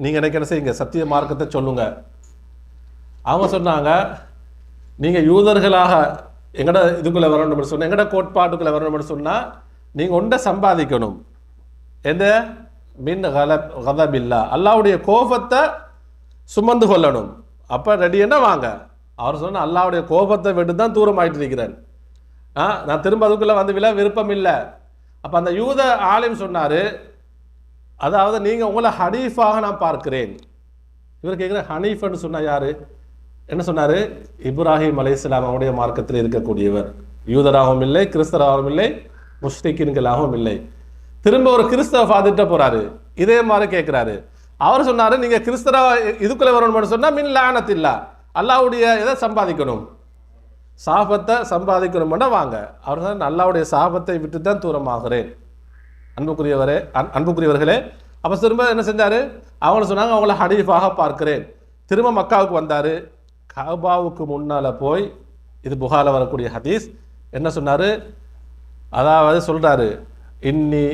நீங்கள் எனக்கு என்ன செய்யுங்க, சத்திய மார்க்கத்தை சொல்லுங்க. அவங்க சொன்னாங்க, நீங்கள் யூதர்களாக எங்கட இதுக்குள்ளே வரணும்னு சொன்னால், எங்கட கோட்பாட்டுக்குள்ளே வரணும்னு சொன்னால் நீங்கள் ஒன்றை சம்பாதிக்கணும். எந்த மின் கதபில்லா, அல்லாவுடைய கோபத்தை சுமந்து கொள்ளணும். அப்போ ரெடி என்ன வாங்க. அவர் சொன்ன அல்லாவுடைய கோபத்தை விட்டு தான் தூரம் ஆயிட்டு இருக்கிறேன், நான் திரும்ப அதுக்குள்ளே வந்து விருப்பம் இல்லை. அப்போ அந்த யூத ஆலிம் சொன்னார், அதாவது நீங்கள் உங்களை ஹனீஃபாக நான் பார்க்கிறேன். இவர் கேட்குற ஹனீஃப்னு சொன்னால் யார்? என்ன சொன்னார்? இப்ராஹிம் அலைஹிஸ்ஸலாம் அவருடைய மார்க்கத்தில் இருக்கக்கூடியவர். யூதராகவும் இல்லை, கிறிஸ்தராகவும் இல்லை, முஷ்ரிக்கீன்களாகவும் இல்லை. திரும்ப ஒரு கிறிஸ்தவ ஃபாதர்கிட்ட போகிறாரு, இதே மாதிரி கேட்குறாரு. அவர் சொன்னார், நீங்கள் கிறிஸ்தவ இதுக்குள்ளே வரணும்னு சொன்னால் மின் லானத்தில்லா, அல்லாவுடைய இதை சம்பாதிக்கணும், சாபத்தை சம்பாதிக்கணும்னா வாங்க. அவர் தான் அல்லாவுடைய சாபத்தை விட்டு தான் தூரமாகிறேன். அன்புக்குரியவர்களே, அப்போ திரும்ப என்ன செஞ்சார்? அவங்க சொன்னாங்க, அவங்கள ஹனீஃபாக பார்க்கிறேன். திரும்ப மக்காவுக்கு வந்தார். கஅபாவுக்கு முன்னால் போய், இது புகாரில் வரக்கூடிய ஹதீஸ், என்ன சொன்னார்? அதாவது சொல்கிறாரு, இன்னி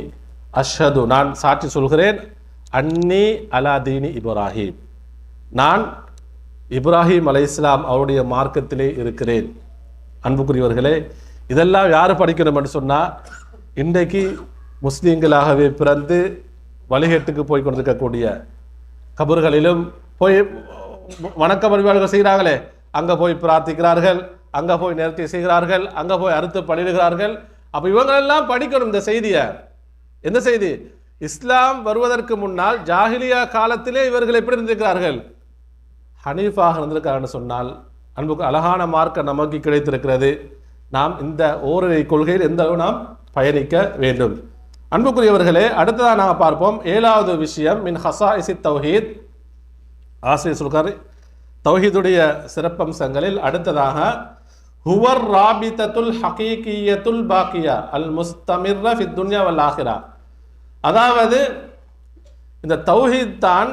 அஷ்ஹது, நான் சாட்சி சொல்கிறேன், அன்னி அலா தீனி இப்ராஹிம், நான் இப்ராஹிம் அலைஹிஸ்ஸலாம் அவருடைய மார்க்கத்திலே இருக்கிறேன். அன்புக்குரியவர்களே, இதெல்லாம் யார் படிக்கணும் என்று சொன்னால், இன்றைக்கு முஸ்லீம்களாகவே பிறந்து வழிகேட்டுக்கு போய் கொண்டிருக்கக்கூடிய, கபர்களிலும் போய் வணக்க வழிபாடுகள் செய்கிறார்களே, அங்கே போய் பிரார்த்திக்கிறார்கள், அங்கே போய் நேர்த்தி செய்கிறார்கள், அங்கே போய் அறுத்து பலியிடுகிறார்கள். அப்போ இவங்களெல்லாம் படிக்கணும் இந்த செய்தியை. எந்த செய்தி? இஸ்லாம் வருவதற்கு முன்னால் ஜாஹிலியா காலத்திலே இவர்கள் எப்படி இருந்திருக்கிறார்கள்? ஹனீஃபாக இருந்திருக்காருன்னு சொன்னால், அன்புக்கு அழகான மார்க்கம் நமக்கு கிடைத்திருக்கிறது. நாம் இந்த ஓரிரை கொள்கையில் எந்த அளவு நாம் பயணிக்க வேண்டும். அன்புக்குரியவர்களே, அடுத்ததாக நாம் பார்ப்போம் 7வது விஷயம், மின் ஹஸாயிஸி தௌஹீத். ஆசிரியர் சொல்கிறார், தௌஹீதுடைய சிறப்பம்சங்களில் அடுத்ததாக ஹுவர் ராபிதத்துல் ஹகீகியத்துல் பாக்கியா அல் முஸ்தமிர்ர ஃபித் துன்யா வல் ஆஹிரா. அதாவது இந்த தௌஹீத் தான்,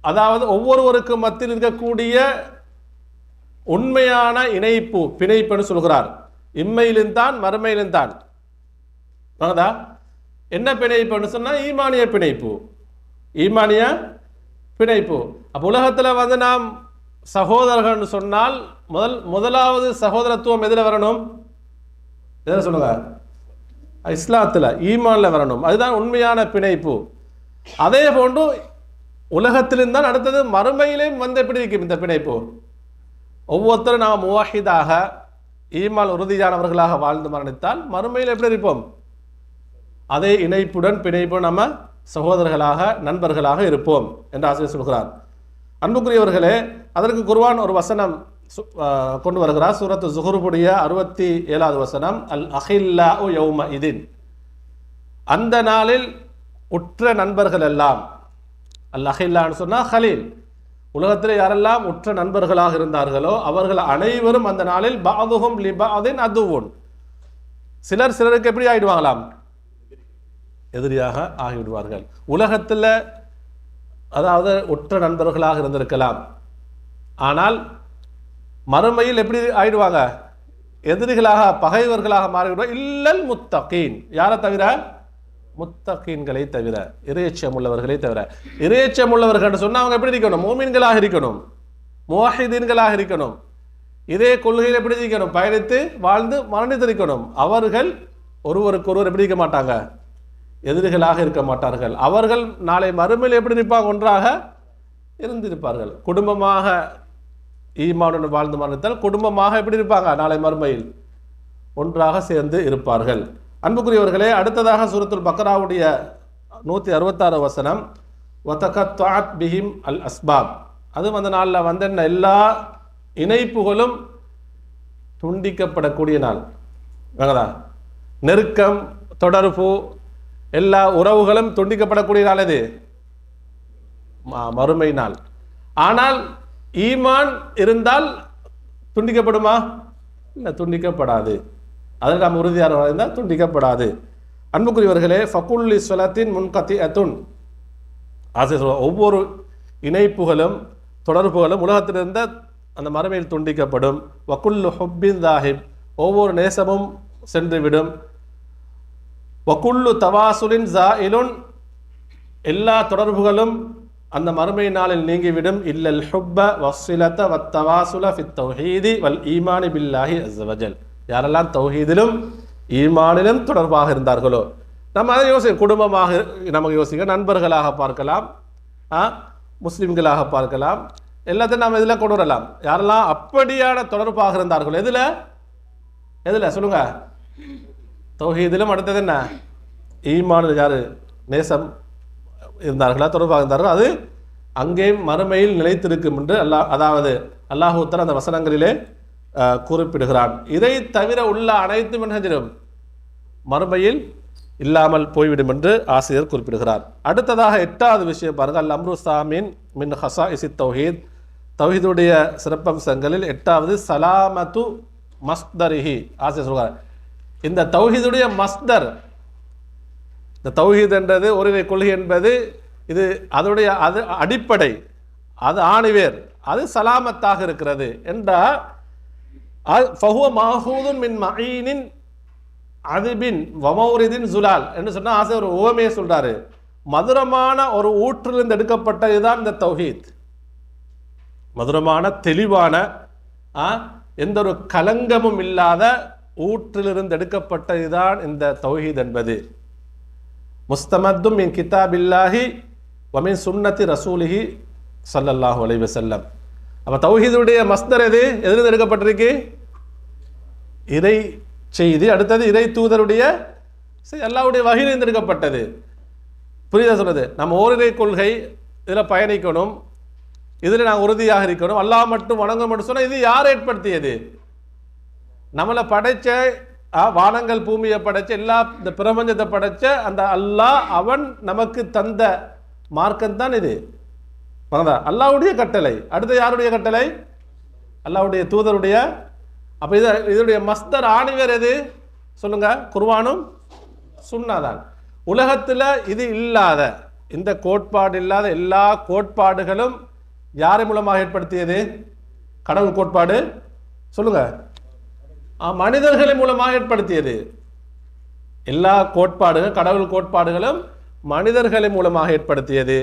அதாவது ஒவ்வொருவருக்கு மத்தியில் இருக்கக்கூடிய உண்மையான இணைப்பு, பிணைப்புன்னு சொல்கிறார். இம்மையிலும் தான் மறுமையிலும் தான். என்ன பிணைப்புன்னு சொன்னால் ஈமானிய பிணைப்பு, ஈமானிய பிணைப்பு. அப்போ உலகத்தில் வந்து நாம் சகோதரர்கள்னு சொன்னால் முதலாவது சகோதரத்துவம் எதில் வரணும்? எதில் சொல்லுங்க? இஸ்லாத்தில், ஈமானில் வரணும். அதுதான் உண்மையான பிணைப்பு. அதே போன்று உலகத்திலும் தான் அடுத்தது மறுமையிலேயும் வந்து எப்படி இருக்கும் இந்த பிணைப்பு? ஒவ்வொருத்தரும் நாம் முவாஹிதாக ஈமான் உறுதியானவர்களாக வாழ்ந்து மரணித்தால் மறுமையில் எப்படி இருப்போம்? அதே இணைப்புடன் பிணைப்பு நம்ம சகோதரர்களாக நண்பர்களாக இருப்போம் என்று ஆசிரியர் சொல்கிறார். அன்புக்குரியவர்களே, அதற்கு குர்ஆன் ஒரு வசனம் கொண்டு வருகிறார். சூரத்து ஸுஹ்ருஃபுடைய 67வது வசனம், அல் அஹில்லாஉ யௌம இதின், அந்த நாளில் உற்ற நண்பர்கள் எல்லாம், அல் அஹில்லான்னு சொன்னால் ஹலீல், உலகத்தில் யாரெல்லாம் உற்ற நண்பர்களாக இருந்தார்களோ அவர்கள் அனைவரும் அந்த நாளில் பஅதுஹும் லிபஅதின் அதுவுன், சிலர் சிலருக்கு எப்படி ஆயிடுவாங்களாம்? எதிரியாக ஆகிவிடுவார்கள். உலகத்தில் அதாவது உற்ற நண்பர்களாக இருந்திருக்கலாம், ஆனால் மறுமையில் எப்படி ஆயிடுவாங்க? எதிரிகளாக, பகைவர்களாக மாறிவிடுவார். இல்லல் முத்தகீன், யாரை தவிர? முத்தகீன்களை தவிர, இறையச்சம் உள்ளவர்களை தவிர. இறையச்சம் உள்ளவர்கள் சொன்னால் அவங்க எப்படி இருக்கணும்? மூமின்களாக இருக்கணும், முவாஹிதீன்களாக இருக்கணும். இதே கொள்கையில் எப்படி இருக்கணும்? பயணித்து வாழ்ந்து மரணித்திருக்கணும். அவர்கள் ஒருவருக்கொருவர் எப்படி இருக்க மாட்டாங்க? எதிரிகளாக இருக்க மாட்டார்கள். அவர்கள் நாளை மறுமையில் எப்படி இருப்பாங்க? ஒன்றாக இருந்திருப்பார்கள். குடும்பமாக ஈமானுடன் வாழ்ந்து மரணித்தால் குடும்பமாக எப்படி இருப்பாங்க? நாளை மறுமையில் ஒன்றாக சேர்ந்து இருப்பார்கள். அன்புக்குரியவர்களே, அடுத்ததாக சூரத்துல் பக்ராவுடைய 166 வசனம், வதகத்அத் பிஹிம் அல் அஸ்பாப், அதுவும் அந்த நாளில் வந்து எல்லா இணைப்புகளும் துண்டிக்கப்படக்கூடிய நாள். வேங்கதா நெருக்கம், தொடர்பு, எல்லா உறவுகளும் துண்டிக்கப்படக்கூடிய நாள் இது மறுமை நாள். ஆனால் ஈமான் இருந்தால் துண்டிக்கப்படுமா? இல்லை, துண்டிக்கப்படாது. அதில் நாம் உறுதியாக இருந்தால் துண்டிக்கப்படாது. அன்புக்குரியவர்களே, ஃபகுல்லி ஸலத்தின் முன்கத்தி அத்துன், ஆசிரியர் ஒவ்வொரு இணைப்புகளும் தொடர்புகளும் உலகத்திலிருந்த அந்த மறுமையில் துண்டிக்கப்படும். வக்குல்லு ஹுப்பின் தாஹிப், ஒவ்வொரு நேசமும் சென்றுவிடும். வக்குல்லு தவாசுலின் ஜாயிலுன், எல்லா தொடர்புகளும் அந்த மறுமை நாளில் நீங்கிவிடும். இல்லல் ஹுப்ப வஸ்ஸிலத வத்தவாசுல ஃபித் தௌஹீதி வல் ஈமானி பில்லாஹி அஸ்ஸவஜல், யாரெல்லாம் தௌஹீதிலும் ஈமானிலும் தொடர்பாக இருந்தார்களோ. நம்ம அதை யோசிக்க, குடும்பமாக நமக்கு யோசிக்க, நண்பர்களாக பார்க்கலாம், முஸ்லிம்களாக பார்க்கலாம், எல்லாத்தையும் நாம் இதில் கொண்டு வரலாம். யாரெல்லாம் அப்படியான தொடர்பாக இருந்தார்களோ, எதில் சொல்லுங்க, தௌஹீதிலும். அடுத்தது என்ன, ஈமானில் யார் நேசம் இருந்தார்களா, தொடர்பாக இருந்தார்களோ, அது அங்கேயும் மறுமையில் நிலைத்திருக்கும் என்று அதாவது அல்லாஹ் தஆலா அந்த வசனங்களிலே குறிப்பிடுகிறான். இதை தவிர உள்ள அனைத்து மன்ஹஜிலும் மறுமையில் இல்லாமல் போய்விடும் என்று ஆசிரியர் குறிப்பிடுகிறார். அடுத்ததாக 8வது விஷயம் பாருங்க, அல் அம்ரு சாமின் மின் ஹஸாஇஸி தௌஹீத், தௌஹீதுடைய சிறப்பம்சங்களில் 8வது சலாமத்து மஸ்தரிஹி. ஆசிரியர் சொல்கிறார், இந்த தௌஹீதுடைய மஸ்தர், இந்த தௌஹீத் என்றது ஒருவரை கொள்கை என்பது இது அதனுடைய அது அடிப்படை, அது ஆணிவேர், அது சலாமத்தாக இருக்கிறது என்றால் ஃபஹுவ மாஹூதுன் மின் மஈனின் அதிபின் வமௌரிதின் சுலால் என்று சொன்னால் ஆசிரியர் ஒரு உவமையை சொல்றாரு. மதுரமான ஒரு ஊற்றிலிருந்து எடுக்கப்பட்டதுதான் இந்த தௌஹீத். மதுரமான தெளிவான எந்த ஒரு கலங்கமும் இல்லாத ஊற்றிலிருந்து எடுக்கப்பட்டதுதான் இந்த தௌஹீத் என்பது. முஸ்தமத்தும் மின் கிதாபில்லாஹி வமின் சுன்னத்தி ரசூலிஹி ஸல்லல்லாஹு அலைஹி வஸல்லம். அப்போ தௌஹீதுடைய மஸ்தர் எதிலிருந்து எடுக்கப்பட்டிருக்கு? இறை செய்தி. அடுத்தது இறை தூதருடைய அல்லாஹ்வுடைய வஹீலிருந்து எடுக்கப்பட்டது. புரியுதா சொல்றது? நம்ம ஓரிரை கொள்கை இதில் பயணிக்கணும், இதில் நாங்கள் உறுதியாக இருக்கணும், அல்லாஹ் மட்டும் வணங்க மட்டும் சொன்னால் இது யார் ஏற்படுத்தியது? நம்மளை படைச்ச வானங்கள் பூமியை படைச்ச எல்லா இந்த பிரபஞ்சத்தை படைச்ச அந்த அல்லாஹ் அவன் நமக்கு தந்த மார்க்கம்தான் இது. அல்லாஹ்வுடைய கட்டளை. அடுத்து யாருடைய கட்டளை? அல்லாஹ்வுடைய தூதருடைய. அப்போ இதனுடைய மஸ்தர் ஆணிவர் எது சொல்லுங்க? குர்ஆனும் சுன்னாதான். உலகத்தில் இது இல்லாத, இந்த கோட்பாடு இல்லாத எல்லா கோட்பாடுகளும் யாரை மூலமாக ஏற்படுத்தியது? கடவுள் கோட்பாடு சொல்லுங்க, மனிதர்களின் மூலமாக ஏற்படுத்தியது. எல்லா கோட்பாடுகளும் கடவுள் கோட்பாடுகளும் மனிதர்களின் மூலமாக ஏற்படுத்தியது.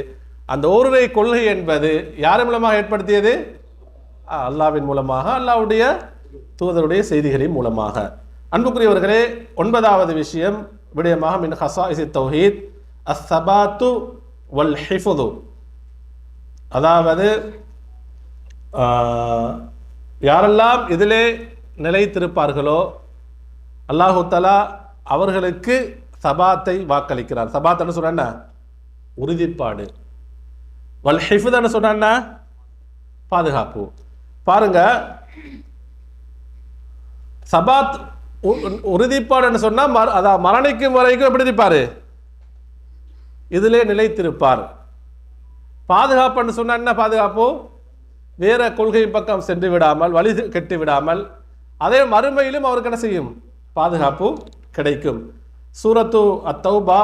அந்த ஓரிரை கொள்கை என்பது யார் மூலமாக ஏற்படுத்தியது? அல்லாஹ்வின் மூலமாக, அல்லாஹ்வுடைய தூதருடைய செய்திகளின் மூலமாக. அன்புக்குரியவர்களே, 9வது விஷயம் விடயமாக மின் ஹஸாஇஸி தௌஹீத் அஸ்ஸபாத்து வல் ஹிஃபுது, அதாவது யாரெல்லாம் இதிலே நிலைத்திருப்பார்களோ அல்லாஹு தஆலா அவர்களுக்கு சபாத்தை வாக்களிக்கிறார். சபாத்னு சொன்னா உறுதிப்பாடு, வல் ஹிஃபுதுன்னு சொன்னா பாதுகாப்பு. பாருங்க, சபாத் உறுதிப்பாடுன்னு சொன்னா அதான் மரணிக்கும் வரைக்கும் எப்படி இருப்பாரு? இதிலே நிலைத்திருப்பார். பாதுகாப்புன்னு சொன்னா என்ன பாதுகாப்பு? வேற கொள்கை பக்கம் சென்று விடாமல், வழி கெட்டு விடாமல், அதே மறுமையிலும் அவருக்கு என்ன செய்யும்? பாதுகாப்பு கிடைக்கும். சூரத்து அத்தௌபா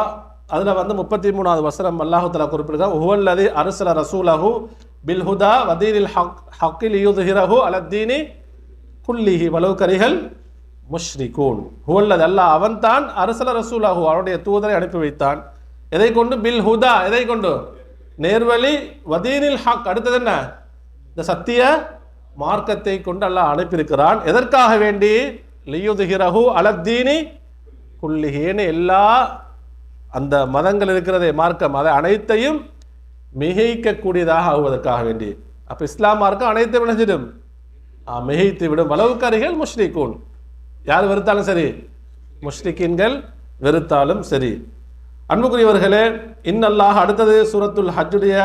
அதுல 33வது வசனம் அல்லாஹ் தஆலா குறிப்பிடுகிறார், ஹுவல்லதி அர்ஸல ரசூலஹு பில் ஹுதா வதீனில் ஹக்கி லியுத்ஹிரஹு அலத்தீனி குல்லிஹி வலவ் கரிஹல் முஷ்ரிகூன். ஹுவல்லதி, அல்லாஹ் அவன்தான், அர்ஸல ரசூலஹு அவருடைய தூதரை அனுப்பி வைத்தான். எதை கொண்டு? பில் ஹுதா, எதை கொண்டு? நேர்வழி, வதீனில் ஹக், அடுத்தது என்ன? இந்த சத்திய மார்க்கத்தை கொண்டு அல்லாஹ் அனுப்பியிருக்கிறான். எதற்காக வேண்டி? லியுத்ஹிரஹு அலத்தீனி குல்லிஹின்னு எல்லா அந்த மதங்கள் இருக்கிறதே மார்க்கம், அதை அனைத்தையும் மிகைக்கக்கூடியதாக ஆகுவதற்காக வேண்டி. அப்ப இஸ்லாம் மார்க்கம் அனைத்தையும் விளைஞ்சிடும், மிகைத்து விடும். வலவுக்கரிகள் முஷ்ரிகூன், யார் வெறுத்தாலும் சரி, முஷ்ரிக்கீன்கள் வெறுத்தாலும் சரி. அன்புக்குரியவர்களே, இன்னல்லாஹ் அடுத்தது சூரத்துல் ஹஜ்ஜுடைய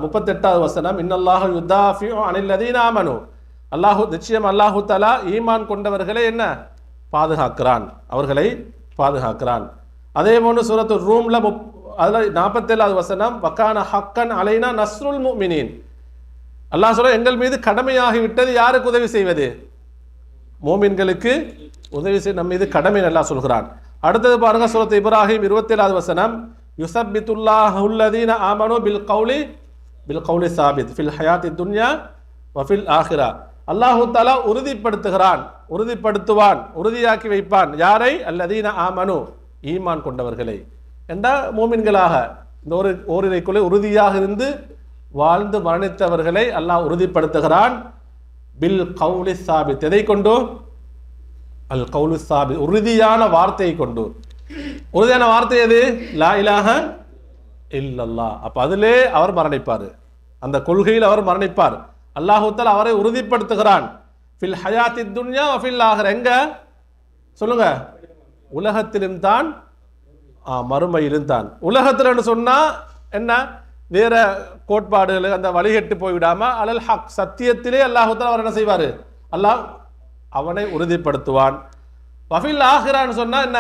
38வது வசனம், இன்னல்லாஹு யுதாஃபிஉ அனில் லதீன ஆமனு, நிச்சயம் அல்லாஹு தஆலா ஈமான் கொண்டவர்களை என்ன பாதுகாக்கிறான், அவர்களை பாதுகாக்கிறான். அதே போன்று சூரத்து ரூம்ல அதுல 47வது வசனம், வக்கான ஹக்கன் அலைனா நஸ்ருல் முஃமினீன், அல்லாஹ் சொல்ற எங்கள் மீது கடமையாகிவிட்டது யாருக்கு உதவி செய்வது, மோமின்களுக்கு உதவி செய்ய நம் மீது கடமை அல்லாஹ் சொல்கிறான். அடுத்தது பாருங்க சூரத் இப்ராஹிம் 27வது வசனம், யுஸப்பித்துல்லாஹு அல்லதீன ஆமனு பில் கௌலி சாபித் ஃபில் ஹயாத்தி துன்யா வ ஃபில் ஆখিরা, அல்லாஹ் தஆலா உறுதிப்படுத்துவான், உறுதியாக்கி வைப்பான் யாரை, அல்லதீன ஆமனு ஈமான் கொண்டவர்களை, என்றா மோமின்களாக இந்த ஓரிரைக்குள்ளே உறுதியாக இருந்து வாழ்ந்து மரணித்தவர்களை அல்லாஹ் உறுதிப்படுத்துகிறான். பில் கௌலி சாபித், எதை கொண்டு, அல் கௌலு சாபித், உறுதியான வார்த்தையை கொண்டு. உறுதியான வார்த்தை எது, லா இலாஹ இல்லல்லாஹ். அப்ப அதிலே அவர் மரணிப்பார், அந்த கொள்கையில் அவர் மரணிப்பார். அல்லாஹ் தஆலா அவரை உறுதிப்படுத்துகிறான். ஃபில் ஹயாத்தி துன்யா வ ஃபில் ஆখিরা, எங்க சொல்லுங்க, உலகத்திலும் தான் மறுமையிலும் தான். உலகத்தில் சொன்னா என்ன, வேற கோட்பாடுகள் அந்த வழிகட்டு போய்விடாம அலல் ஹக் சத்தியத்திலே அல்லாஹ் தஆலா அவர் என்ன செய்வார், அல்லாஹ் அவனை உறுதிப்படுத்துவான். வஃபில் ஆখিরাன்னு சொன்னா என்ன,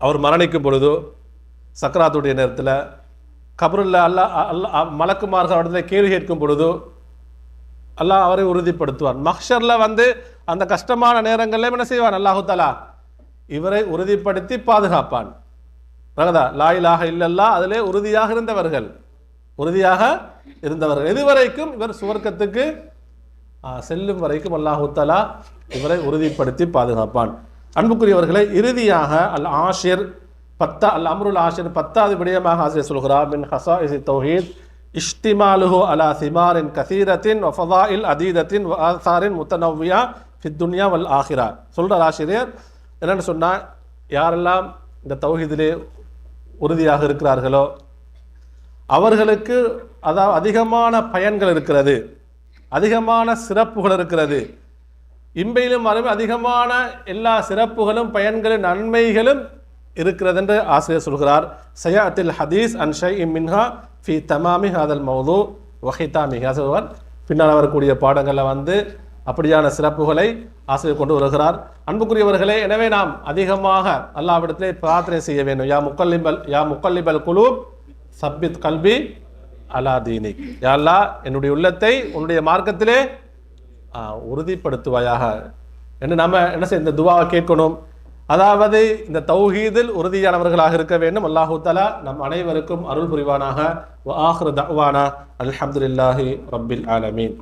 அவர் மரணிக்கும் பொழுது சக்ராத்துடைய நேரத்தில் கபருல்ல அல்லாஹ் மலக்குமார்கள் இடத்துல கேள்வி கேட்கும் பொழுது அல்லாஹ் அவரை உறுதிப்படுத்துவான். மஹ்ஷர்ல அந்த கஷ்டமான நேரங்களில் என்ன செய்வான், அல்லாஹு தஆலா இவரை உறுதிப்படுத்தி பாதுகாப்பான். லா இலாஹ இல்லல்லாஹ் அதிலே உறுதியாக இருந்தவர்கள் எதுவரைக்கும் இவர் சுவர்க்கத்துக்கு செல்லும் வரைக்கும் அல்லாஹு தஆலா இவரை உறுதிப்படுத்தி பாதுகாப்பான். அன்புக்குரியவர்களை, இறுதியாக அல் ஆஷிர் 10 அல் அம்ருல் ஆஷிர் 10வது விடயமாக ஆசிரியர் சொல்கிறார், மின் ஹஸாயிஸி தௌஹீத் இஷ்டிமாலுஹு அலா சிமாரின் கஸீரத்தின் வ ஃபதாயில் அதீதத்தின் வ ஆசாரின் முத்தனவ்வியா ஃபித் துன்யா வல் ஆখিরা. சொல்றார் ஆசிரியர், என்னன்னு சொன்னா, யாரெல்லாம் இந்த தௌஹீதிலே உறுதியாக இருக்கிறார்களோ அவர்களுக்கு அதாவது அதிகமான பயன்கள் இருக்கிறது, அதிகமான சிறப்புகள் இருக்கிறது, இம்பையிலும் மறுமை அதிகமான எல்லா சிறப்புகளும் பயன்களும் நன்மைகளும் இருக்கிறது என்று ஆசிரியர் சொல்கிறார். சயாத்தில் ஹதீஸ் அன் ஷைஇம் மின்ஹா ஃபி தமாமி ஹாதல் மௌது வ ஹிதாமிஹி, பின்னால் வரக்கூடிய பாடங்களில் அப்படியான சிறப்புகளை ஆசிரியர் கொண்டு வருகிறார். அன்புக்குரியவர்களே, எனவே நாம் அதிகமாக அல்லாஹ்விடத்திலே பிரார்த்தனை செய்ய வேண்டும். யா முக்கல்லிபல் குலூப் சப்பித் கல்பி அலா தீனிக், யா அல்லாஹ் என்னுடைய உள்ளத்தை உன்னுடைய மார்க்கத்திலே உறுதிப்படுத்துவாயாக என்று நம்ம என்ன செய்ய இந்த துவாவை கேட்கணும். அதாவது இந்த தௌஹீதில் உறுதியானவர்களாக இருக்க வேண்டும். அல்லாஹு தஆலா நம் அனைவருக்கும் அருள் புரிவானாக. வ ஆகிரு தஅவானா அல்ஹம்துலில்லாஹி ரப்பில் ஆலமீன்.